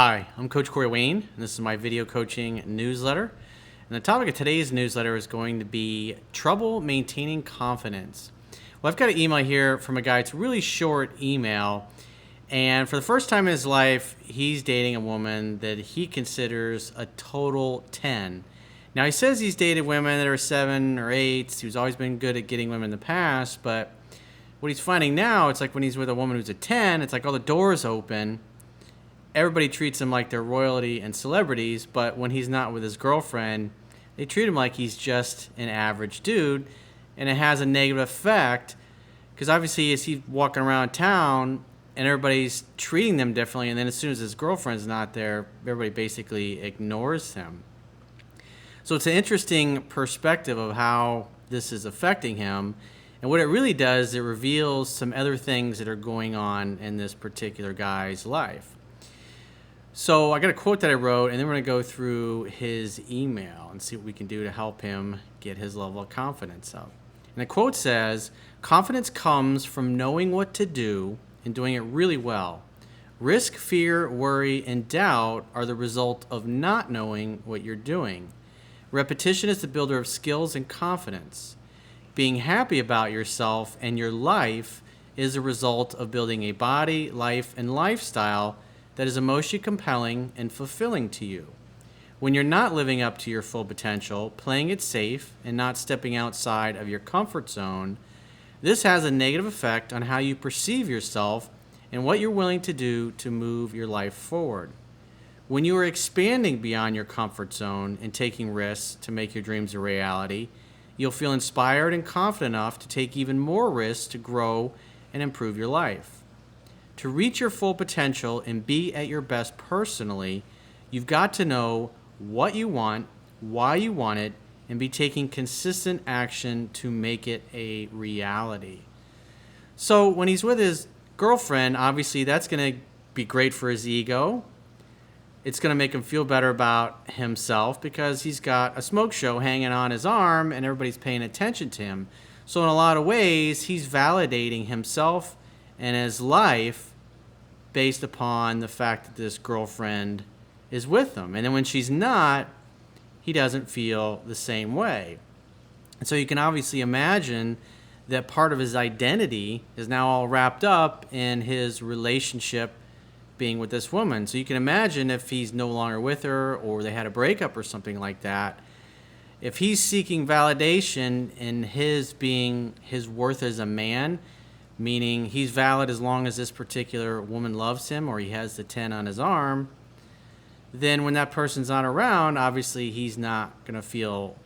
Hi, I'm Coach Corey Wayne, and this is my video coaching newsletter. And the topic of today's newsletter is going to be trouble maintaining confidence. Well, I've got an email here from a guy. It's a really short email. And for the first time in his life, he's dating a woman that he considers a total 10. Now, he says he's dated women that are 7 or 8s. He's always been good at getting women in the past. But what he's finding now, it's like when he's with a woman who's a 10, it's like all the doors open. Everybody treats him like they're royalty and celebrities, but when he's not with his girlfriend, they treat him like he's just an average dude, and it has a negative effect because obviously as he's walking around town and everybody's treating them differently, and then as soon as his girlfriend's not there, everybody basically ignores him. So it's an interesting perspective of how this is affecting him, and what it really does, it reveals some other things that are going on in this particular guy's life. So I got a quote that I wrote, and then we're going to go through his email and see what we can do to help him get his level of confidence up. And the quote says, "Confidence comes from knowing what to do and doing it really well. Risk, fear, worry, and doubt are the result of not knowing what you're doing. Repetition is the builder of skills and confidence. Being happy about yourself and your life is a result of building a body, life, and lifestyle that is emotionally compelling and fulfilling to you. When you're not living up to your full potential, playing it safe, and not stepping outside of your comfort zone, this has a negative effect on how you perceive yourself and what you're willing to do to move your life forward. When you are expanding beyond your comfort zone and taking risks to make your dreams a reality, you'll feel inspired and confident enough to take even more risks to grow and improve your life. To reach your full potential and be at your best personally, you've got to know what you want, why you want it, and be taking consistent action to make it a reality." So when he's with his girlfriend, obviously that's going to be great for his ego. It's going to make him feel better about himself because he's got a smoke show hanging on his arm and everybody's paying attention to him. So in a lot of ways, he's validating himself and his life based upon the fact that this girlfriend is with him. And then when she's not, he doesn't feel the same way. And so you can obviously imagine that part of his identity is now all wrapped up in his relationship being with this woman. So you can imagine if he's no longer with her or they had a breakup or something like that, if he's seeking validation in his being his worth as a man, meaning he's valid as long as this particular woman loves him or he has the 10 on his arm, then when that person's not around, obviously he's not going to feel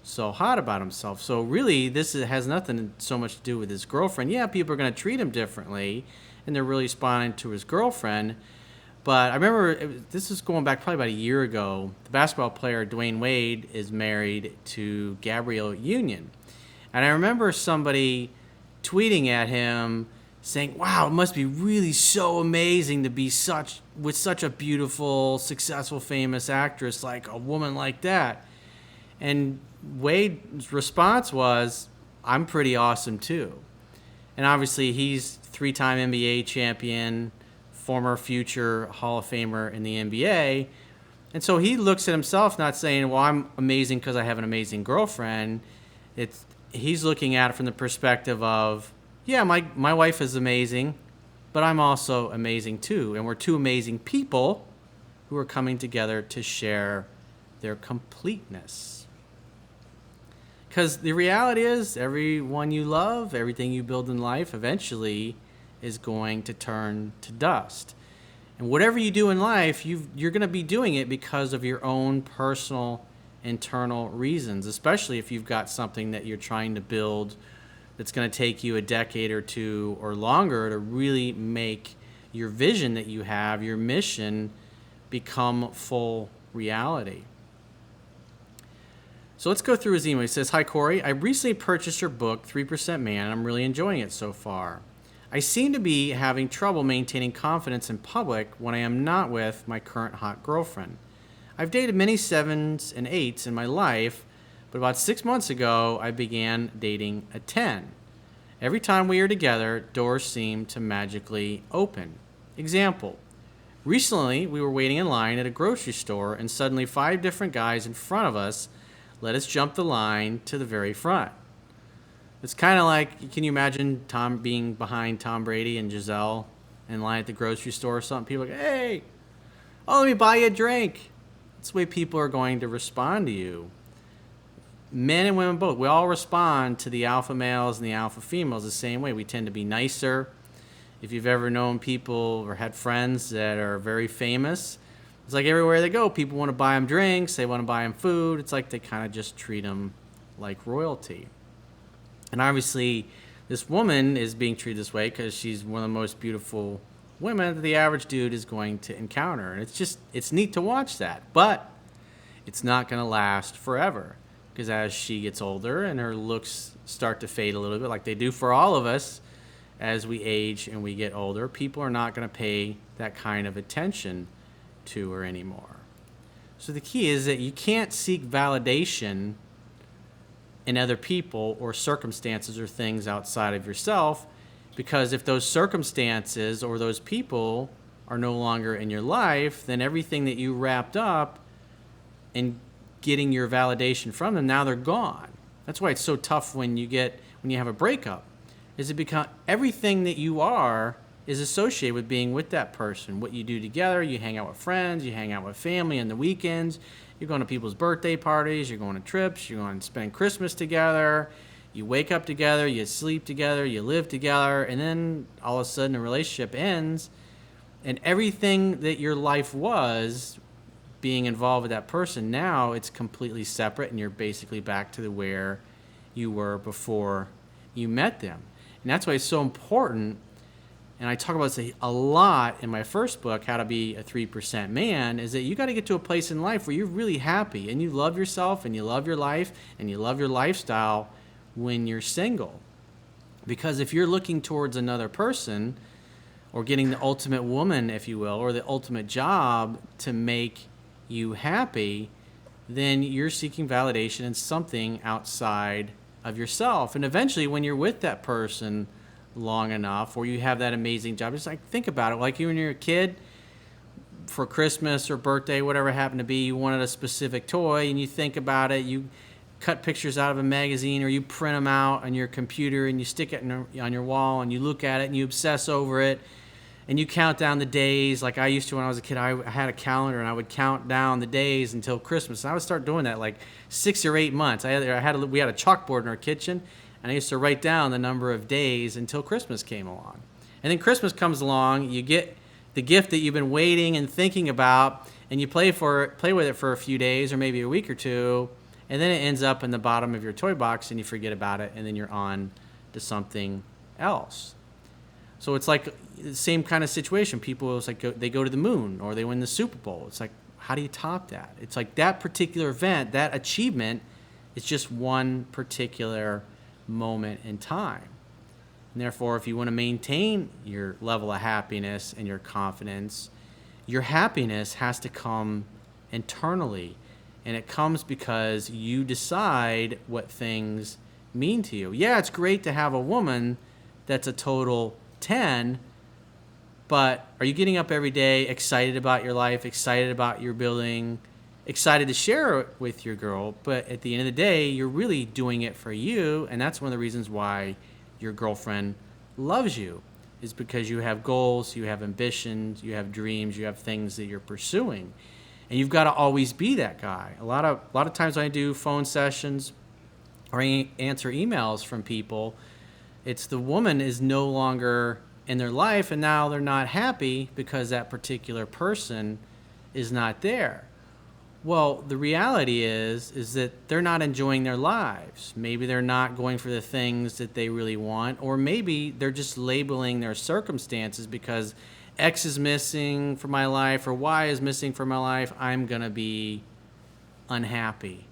so hot about himself. So really, has nothing so much to do with his girlfriend. Yeah, people are going to treat him differently, and they're really responding to his girlfriend. But I remember, this is going back probably about a year ago, the basketball player Dwyane Wade is married to Gabrielle Union. And I remember somebody tweeting at him saying, "Wow, it must be really so amazing to be with such a beautiful, successful, famous actress, like a woman like that." And Wade's response was, "I'm pretty awesome too." And obviously he's 3-time NBA champion, former future Hall of Famer in the NBA. And so he looks at himself not saying, "Well, I'm amazing because I have an amazing girlfriend." He's looking at it from the perspective of, yeah, my wife is amazing, but I'm also amazing too. And we're two amazing people who are coming together to share their completeness. Because the reality is, everyone you love, everything you build in life, eventually is going to turn to dust. And whatever you do in life, you're going to be doing it because of your own personal internal reasons, especially if you've got something that you're trying to build that's going to take you a decade or two or longer to really make your vision that you have, your mission, become full reality. So let's go through his email. He says, "Hi, Corey. I recently purchased your book, 3% Man, and I'm really enjoying it so far. I seem to be having trouble maintaining confidence in public when I am not with my current hot girlfriend. I've dated many 7s and 8s in my life, but about 6 months ago, I began dating a 10. Every time we are together, doors seem to magically open. Example, Recently, we were waiting in line at a grocery store, and suddenly 5 different guys in front of us let us jump the line to the very front. It's kind of like, can you imagine Tom being behind Tom Brady and Giselle in line at the grocery store or something? People are like, hey, oh, let me buy you a drink. That's the way people are going to respond to you. Men and women both. We all respond to the alpha males and the alpha females the same way. We tend to be nicer. If you've ever known people or had friends that are very famous, it's like everywhere they go, people want to buy them drinks, they want to buy them food. It's like they kind of just treat them like royalty. And obviously, this woman is being treated this way because she's one of the most beautiful women that the average dude is going to encounter. And it's neat to watch that. But it's not going to last forever, because as she gets older and her looks start to fade a little bit, like they do for all of us as we age and we get older, people are not going to pay that kind of attention to her anymore. So the key is that you can't seek validation in other people or circumstances or things outside of yourself, because if those circumstances or those people are no longer in your life, then everything that you wrapped up in getting your validation from them, now they're gone. That's why it's so tough when you have a breakup, is it become everything that you are is associated with being with that person. What you do together, you hang out with friends, you hang out with family on the weekends, you're going to people's birthday parties, you're going to trips, you're going to spend Christmas together, you wake up together, you sleep together, you live together, and then all of a sudden the relationship ends, and everything that your life was being involved with that person, now it's completely separate, and you're basically back to where you were before you met them. And that's why it's so important, and I talk about this a lot in my first book, How to Be a 3% Man, is that you got to get to a place in life where you're really happy and you love yourself and you love your life and you love your lifestyle when you're single. Because if you're looking towards another person or getting the ultimate woman, if you will, or the ultimate job to make you happy, then you're seeking validation in something outside of yourself. And eventually when you're with that person long enough, or you have that amazing job, just like think about it, like you when you're a kid, for Christmas or birthday, whatever it happened to be, you wanted a specific toy, and you think about it, you cut pictures out of a magazine, or you print them out on your computer and you stick it on your wall, and you look at it and you obsess over it, and you count down the days. Like I used to when I was a kid, I had a calendar and I would count down the days until Christmas. And I would start doing that like 6 or 8 months. We had a chalkboard in our kitchen, and I used to write down the number of days until Christmas came along. And then Christmas comes along, you get the gift that you've been waiting and thinking about, and you play with it for a few days or maybe a week or two, and then it ends up in the bottom of your toy box and you forget about it, and then you're on to something else. So it's like the same kind of situation. People, it's like they go to the moon or they win the Super Bowl. It's like, how do you top that? It's like that particular event, that achievement, is just one particular moment in time. And therefore, if you want to maintain your level of happiness and your confidence, your happiness has to come internally. And it comes because you decide what things mean to you. Yeah, it's great to have a woman that's a total 10, but are you getting up every day excited about your life, excited about your building, excited to share it with your girl? But at the end of the day, you're really doing it for you, and that's one of the reasons why your girlfriend loves you, is because you have goals, you have ambitions, you have dreams, you have things that you're pursuing, and you've got to always be that guy. A lot of times when I do phone sessions or answer emails from people, it's the woman is no longer in their life, and now they're not happy because that particular person is not there. Well, the reality is that they're not enjoying their lives. Maybe they're not going for the things that they really want, or maybe they're just labeling their circumstances because X is missing from my life or Y is missing from my life. I'm going to be unhappy.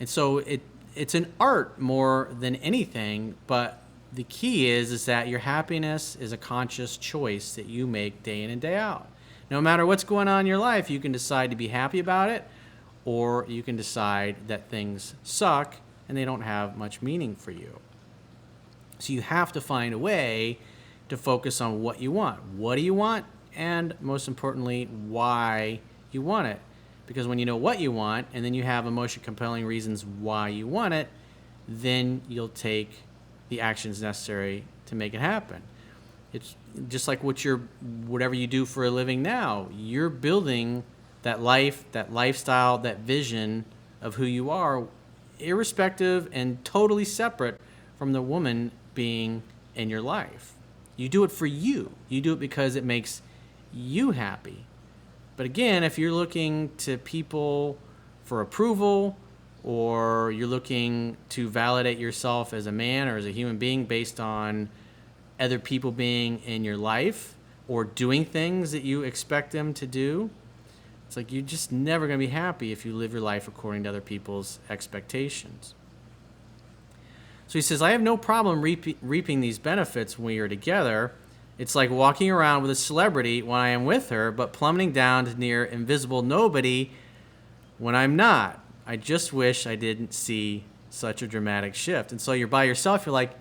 And so it's an art more than anything, but the key is that your happiness is a conscious choice that you make day in and day out. No matter what's going on in your life, you can decide to be happy about it, or you can decide that things suck and they don't have much meaning for you. So you have to find a way to focus on what you want. What do you want? and most importantly, why you want it. Because when you know what you want, and then you have emotion compelling reasons why you want it, then you'll take the actions necessary to make it happen. It's just like whatever you do for a living now. You're building that life, that lifestyle, that vision of who you are, irrespective and totally separate from the woman being in your life. You do it for you. You do it because it makes you happy. But again, if you're looking to people for approval, or you're looking to validate yourself as a man or as a human being based on other people being in your life or doing things that you expect them to do, it's like you're just never going to be happy if you live your life according to other people's expectations. So he says, I have no problem reaping these benefits when we are together. It's like walking around with a celebrity when I am with her, but plummeting down to near invisible nobody when I'm not. I just wish I didn't see such a dramatic shift. And so you're by yourself, you're like,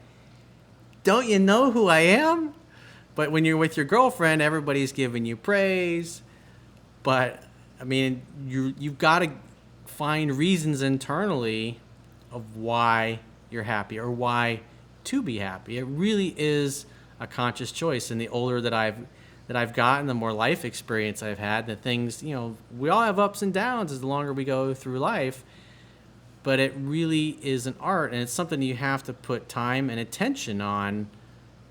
don't you know who I am? But when you're with your girlfriend, everybody's giving you praise. But, I mean, you've got to find reasons internally of why you're happy or why to be happy. It really is a conscious choice. And the older that I've gotten, the more life experience I've had, the things, we all have ups and downs as the longer we go through life, but it really is an art, and it's something you have to put time and attention on,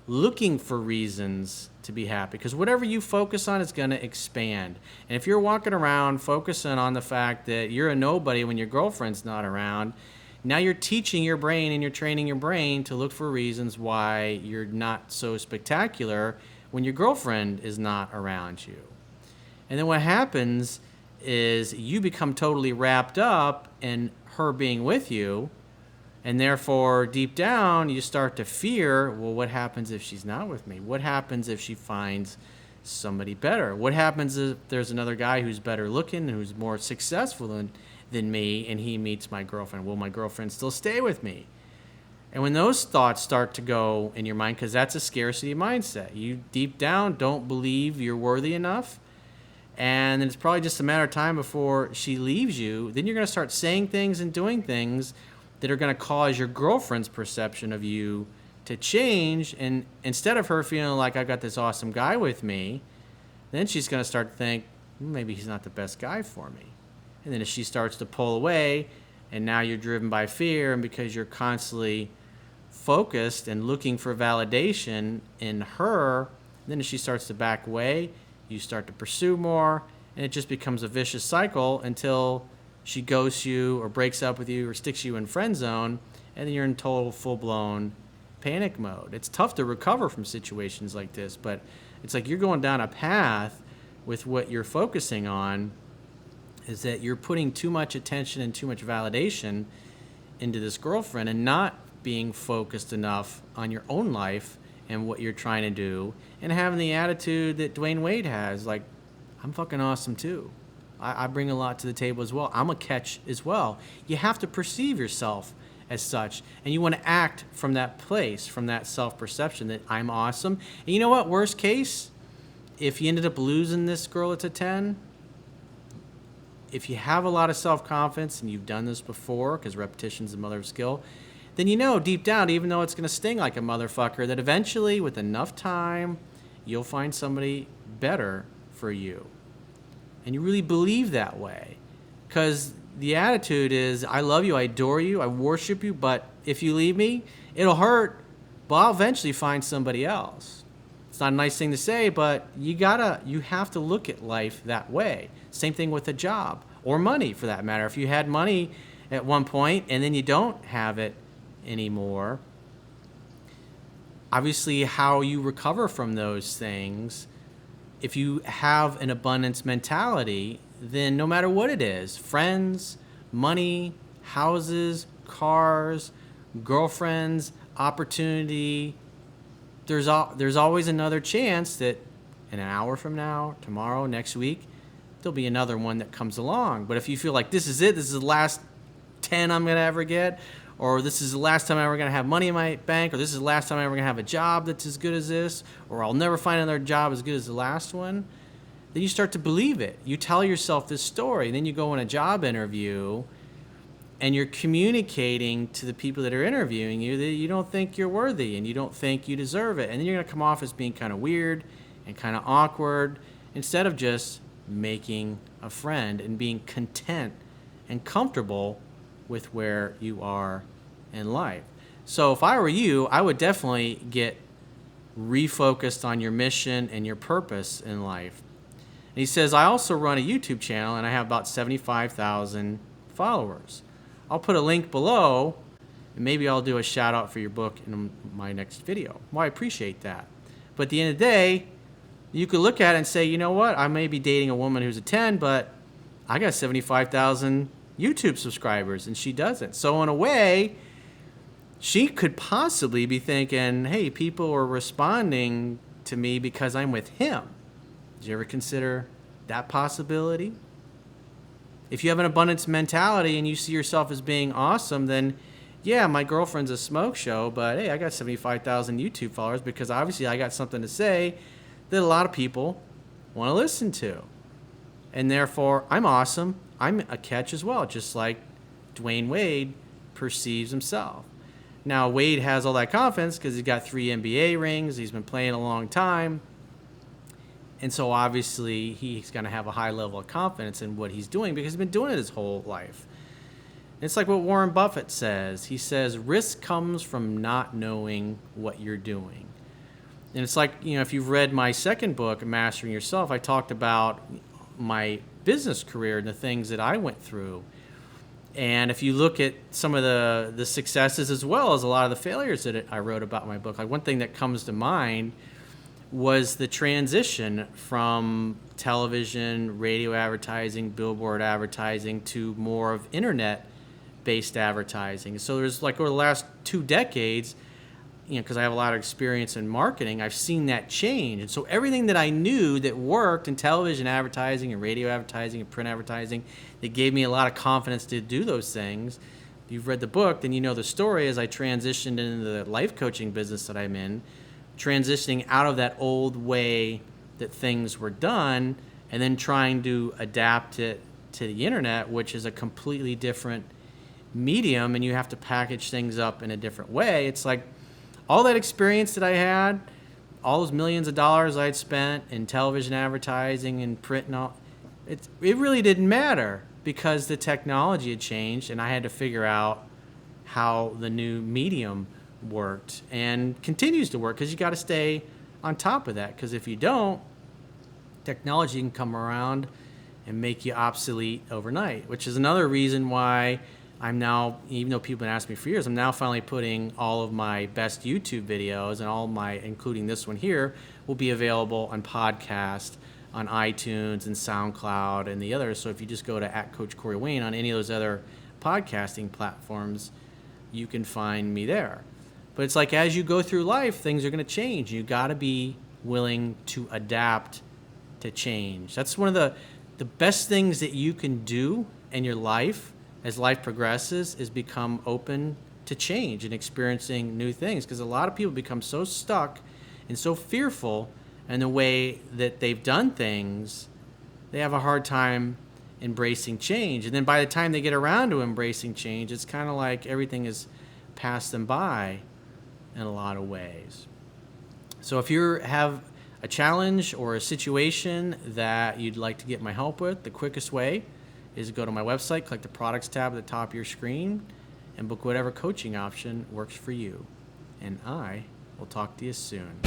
looking for reasons to be happy, because whatever you focus on is going to expand. And if you're walking around focusing on the fact that you're a nobody when your girlfriend's not around, now you're teaching your brain and you're training your brain to look for reasons why you're not so spectacular when your girlfriend is not around you. And then what happens is you become totally wrapped up in her being with you, and therefore deep down you start to fear, well, what happens if she's not with me? What happens if she finds somebody better? What happens if there's another guy who's better looking, who's more successful than me, and he meets my girlfriend? Will my girlfriend still stay with me? And when those thoughts start to go in your mind, because that's a scarcity mindset, you deep down don't believe you're worthy enough, and it's probably just a matter of time before she leaves you, then you're going to start saying things and doing things that are going to cause your girlfriend's perception of you to change. And instead of her feeling like, I've got this awesome guy with me, then she's going to start to think, maybe he's not the best guy for me. And then if she starts to pull away, and now you're driven by fear, and because you're constantly focused and looking for validation in her, then if she starts to back away, you start to pursue more, and it just becomes a vicious cycle until she ghosts you or breaks up with you or sticks you in friend zone, and then you're in total full-blown panic mode. It's tough to recover from situations like this, but it's like you're going down a path with what you're focusing on is that you're putting too much attention and too much validation into this girlfriend and not being focused enough on your own life and what you're trying to do, and having the attitude that Dwyane Wade has, like, I'm fucking awesome too. I bring a lot to the table as well. I'm a catch as well. You have to perceive yourself as such, and you want to act from that place, from that self-perception that I'm awesome. And you know what? Worst case, if you ended up losing this girl at a 10, if you have a lot of self-confidence and you've done this before, because repetition's the mother of skill, then you know deep down, even though it's going to sting like a motherfucker, that eventually, with enough time, you'll find somebody better for you. And you really believe that way. Because the attitude is, I love you, I adore you, I worship you, but if you leave me, it'll hurt, but I'll eventually find somebody else. It's not a nice thing to say, but you have to look at life that way. Same thing with a job, or money for that matter. If you had money at one point and then you don't have it anymore, obviously how you recover from those things, if you have an abundance mentality, then no matter what it is, friends, money, houses, cars, girlfriends, opportunity, there's always another chance that in an hour from now, tomorrow, next week, there'll be another one that comes along. But if you feel like this is it, this is the last 10 I'm going to ever get, or this is the last time I'm ever going to have money in my bank, or this is the last time I'm ever going to have a job that's as good as this, or I'll never find another job as good as the last one, then you start to believe it. You tell yourself this story, and then you go in a job interview, and you're communicating to the people that are interviewing you that you don't think you're worthy and you don't think you deserve it. And then you're going to come off as being kind of weird and kind of awkward instead of just making a friend and being content and comfortable with where you are in life. So if I were you, I would definitely get refocused on your mission and your purpose in life. And he says, I also run a YouTube channel and I have about 75,000 followers. I'll put a link below, and maybe I'll do a shout out for your book in my next video. Well, I appreciate that. But at the end of the day, you could look at it and say, you know what, I may be dating a woman who's a 10, but I got 75,000 YouTube subscribers, and she doesn't. So in a way, she could possibly be thinking, hey, people are responding to me because I'm with him. Did you ever consider that possibility? If you have an abundance mentality and you see yourself as being awesome, then yeah, my girlfriend's a smoke show, but hey, I got 75,000 YouTube followers because obviously I got something to say that a lot of people want to listen to. And therefore, I'm awesome. I'm a catch as well, just like Dwyane Wade perceives himself. Now, Wade has all that confidence because he's got 3 NBA rings. He's been playing a long time. And so obviously he's going to have a high level of confidence in what he's doing because he's been doing it his whole life. It's like what Warren Buffett says. He says, risk comes from not knowing what you're doing. And it's like, if you've read my second book, Mastering Yourself, I talked about my business career and the things that I went through. And if you look at some of the successes as well as a lot of the failures that I wrote about in my book, like one thing that comes to mind was the transition from television, radio advertising, billboard advertising to more of internet-based advertising. So there's like over the last 2 decades, because I have a lot of experience in marketing, I've seen that change. And so everything that I knew that worked in television advertising and radio advertising and print advertising, that gave me a lot of confidence to do those things. If you've read the book, then you know the story as I transitioned into the life coaching business that I'm in, transitioning out of that old way that things were done and then trying to adapt it to the internet, which is a completely different medium, and you have to package things up in a different way. It's like all that experience that I had, all those millions of dollars I'd spent in television advertising and print and all, it really didn't matter because the technology had changed and I had to figure out how the new medium worked and continues to work because you got to stay on top of that, because if you don't, technology can come around and make you obsolete overnight, which is another reason why I'm now, even though people have been asking me for years, I'm now finally putting all of my best YouTube videos and all my, including this one here, will be available on podcast, on iTunes and SoundCloud and the others. So if you just go to @CoachCoreyWayne on any of those other podcasting platforms, you can find me there. But it's like as you go through life, things are going to change. You got to be willing to adapt to change. That's one of the best things that you can do in your life as life progresses is become open to change and experiencing new things, because a lot of people become so stuck and so fearful in the way that they've done things, they have a hard time embracing change. And then by the time they get around to embracing change, it's kind of like everything has passed them by in a lot of ways. So if you have a challenge or a situation that you'd like to get my help with, the quickest way is to go to my website, click the products tab at the top of your screen, and book whatever coaching option works for you. And I will talk to you soon.